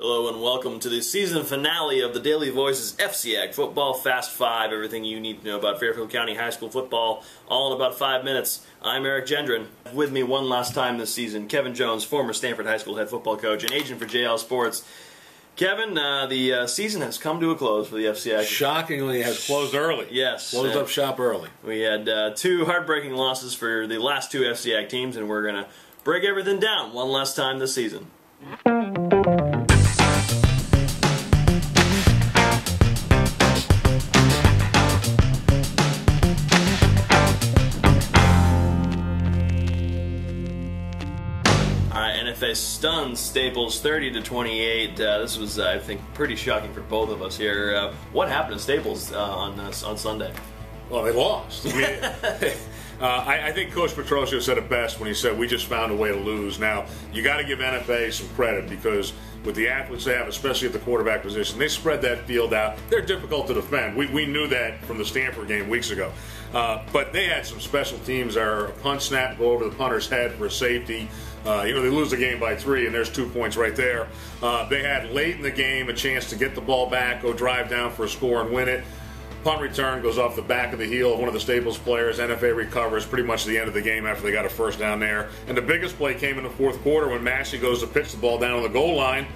Hello and welcome to the season finale of the Daily Voice's FCIAC Football Fast 5. Everything you need to know about Fairfield County High School football, all in about 5 minutes. I'm Eric Gendron. With me one last time this season, Kevin Jones, former Stanford High School head football coach and agent for JL Sports. Kevin, the season has come to a close for the FCIAC. Shockingly, it has closed early. Yes. Closed up shop early. We had two heartbreaking losses for the last two FCIAC teams, and we're going to break everything down one last time this season. NFA stuns Staples 30-28. This was, I think, pretty shocking for both of us here. What happened to Staples on Sunday? Well, they lost. I mean, I think Coach Petrosio said it best when he said, "We just found a way to lose." Now, you got to give NFA some credit because with the athletes they have, especially at the quarterback position, they spread that field out. They're difficult to defend. We knew that from the Stanford game weeks ago. But they had some special teams. Our punt snap go over the punter's head for a safety. They lose the game by 3, and there's 2 points right there. They had late in the game a chance to get the ball back, go drive down for a score and win it. Punt return goes off the back of the heel of one of the Staples players. NFA recovers pretty much the end of the game after they got a first down there. And the biggest play came in the fourth quarter when Massey goes to pitch the ball down on the goal line.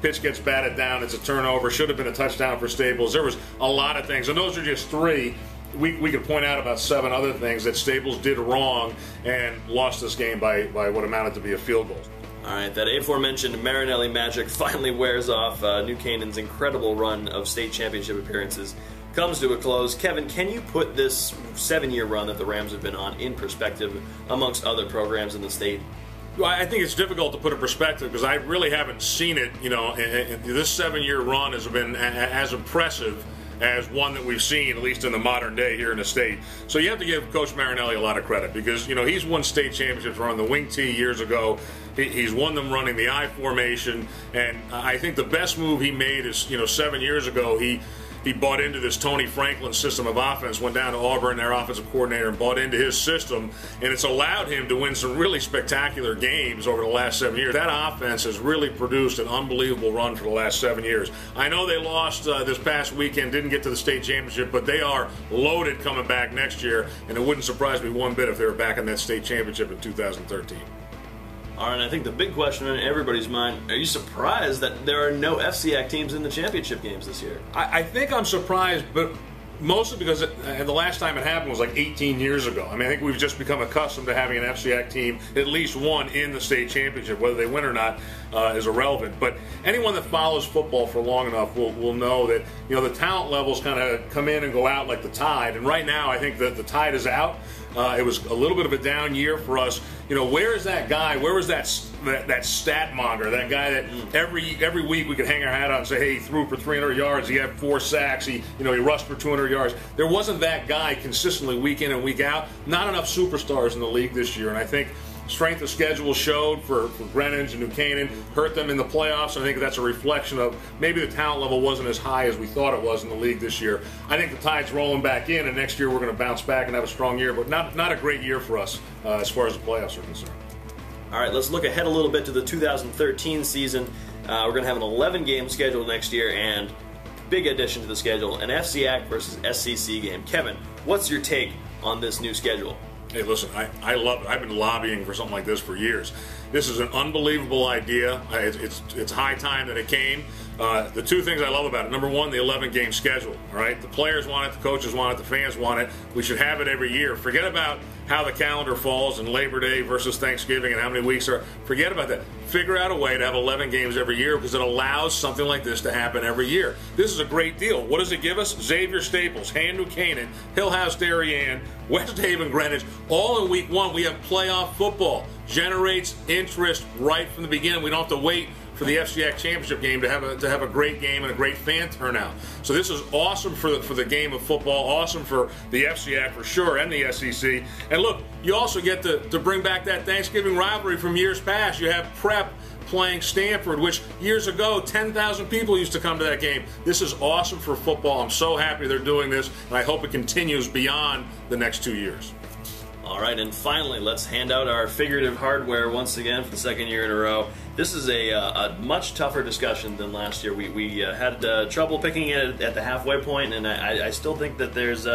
Pitch gets batted down. It's a turnover. Should have been a touchdown for Staples. There was a lot of things, and those are just 3. We could point out about 7 other things that Staples did wrong and lost this game by what amounted to be a field goal. All right, that aforementioned Marinelli magic finally wears off. New Canaan's incredible run of state championship appearances comes to a close. Kevin, can you put this 7-year run that the Rams have been on in perspective amongst other programs in the state? Well, I think it's difficult to put in perspective because I really haven't seen it. This 7-year run has been as impressive as one that we've seen, at least in the modern day here in the state. So you have to give Coach Marinelli a lot of credit because, he's won state championships running the wing tee years ago. He's won them running the I formation, and I think the best move he made is, 7 years ago, he bought into this Tony Franklin system of offense, went down to Auburn, their offensive coordinator, and bought into his system, and it's allowed him to win some really spectacular games over the last 7 years. That offense has really produced an unbelievable run for the last 7 years. I know they lost this past weekend, didn't get to the state championship, but they are loaded coming back next year, and it wouldn't surprise me one bit if they were back in that state championship in 2013. All right, I think the big question in everybody's mind, are you surprised that there are no FCIAC teams in the championship games this year? I think I'm surprised, but mostly because the last time it happened was like 18 years ago. I think we've just become accustomed to having an FCIAC team, at least one, in the state championship. Whether they win or not is irrelevant. But anyone that follows football for long enough will know that the talent levels kind of come in and go out like the tide. And right now, I think that the tide is out. It was a little bit of a down year for us. Where is that guy? Where was that stat monger? That guy that every week we could hang our hat on and say, hey, he threw for 300 yards. He had 4 sacks. He rushed for 200 yards. There wasn't that guy consistently week in and week out. Not enough superstars in the league this year, and I think strength of schedule showed for Greenwich and New Canaan, hurt them in the playoffs. I think that's a reflection of maybe the talent level wasn't as high as we thought it was in the league this year. I think the tide's rolling back in, and next year we're going to bounce back and have a strong year, but not a great year for us as far as the playoffs are concerned. All right, let's look ahead a little bit to the 2013 season. We're going to have an 11-game schedule next year, and big addition to the schedule, an FCIAC versus SCC game. Kevin, what's your take on this new schedule? Hey, listen, I love it. I've been lobbying for something like this for years. This is an unbelievable idea. It's high time that it came. The 2 things I love about it, number 1, the 11-game schedule. All right, the players want it, the coaches want it, the fans want it. We should have it every year. Forget about how the calendar falls and Labor Day versus Thanksgiving and how many weeks are. Forget about that. Figure out a way to have 11 games every year because it allows something like this to happen every year. This is a great deal. What does it give us? Xavier, Staples, Han, New Canaan, Hillhouse, Darien, West Haven, Greenwich. All in week 1, we have playoff football. Generates interest right from the beginning. We don't have to wait for the FCIAC championship game to have a great game and a great fan turnout. So this is awesome for the game of football, awesome for the FCIAC for sure, and the SEC. And look, you also get to bring back that Thanksgiving rivalry from years past. You have Prep playing Stanford, which years ago 10,000 people used to come to that game. This is awesome for football. I'm so happy they're doing this, and I hope it continues beyond the next 2 years. All right, and finally, let's hand out our figurative hardware once again for the 2nd year in a row. This is a much tougher discussion than last year. We had trouble picking it at the halfway point, and I still think that there's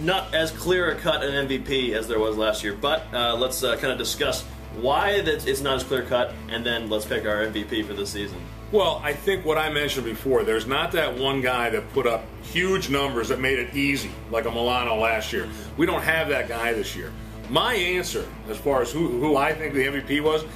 not as clear a cut an MVP as there was last year. But let's kind of discuss why that it's not as clear cut, and then let's pick our MVP for the season. Well, I think what I mentioned before, there's not that one guy that put up huge numbers that made it easy, like a Milano last year. We don't have that guy this year. My answer, as far as who I think the MVP was,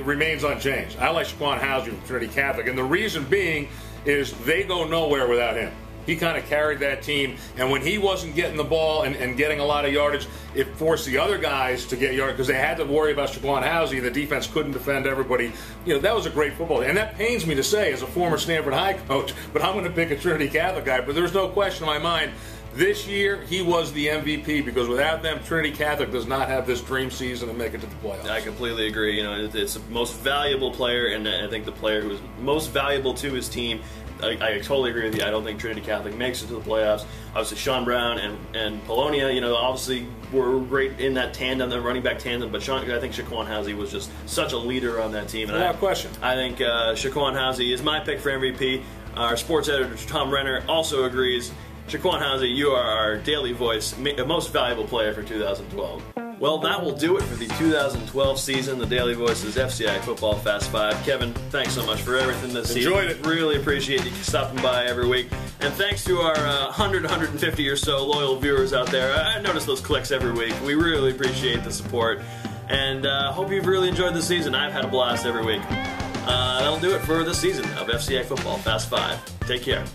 remains unchanged. I like Shaquan Housey from Trinity Catholic, and the reason being is they go nowhere without him. He kind of carried that team, and when he wasn't getting the ball and getting a lot of yardage, it forced the other guys to get yardage because they had to worry about Shaquan Housey. The defense couldn't defend everybody. You know, that was a great football. And that pains me to say as a former Stanford High coach, but I'm going to pick a Trinity Catholic guy. But there's no question in my mind, this year he was the MVP because without them, Trinity Catholic does not have this dream season and make it to the playoffs. I completely agree. You know, it's the most valuable player, and I think the player who is most valuable to his team. I totally agree with you. I don't think Trinity Catholic makes it to the playoffs. Obviously, Sean Brown and Polonia, you know, obviously were great in that tandem, the running back tandem. But I think Shaquan Housey was just such a leader on that team. And without question. I think Shaquan Housey is my pick for MVP. Our sports editor, Tom Renner, also agrees. Shaquan Housey, you are our daily voice, most valuable player for 2012. Well, that will do it for the 2012 season. The Daily Voice's FCIAC Football Fast 5. Kevin, thanks so much for everything this season. Enjoyed it. Really appreciate you stopping by every week. And thanks to our 100, 150 or so loyal viewers out there. I notice those clicks every week. We really appreciate the support. And hope you've really enjoyed the season. I've had a blast every week. That'll do it for this season of FCIAC Football Fast 5. Take care.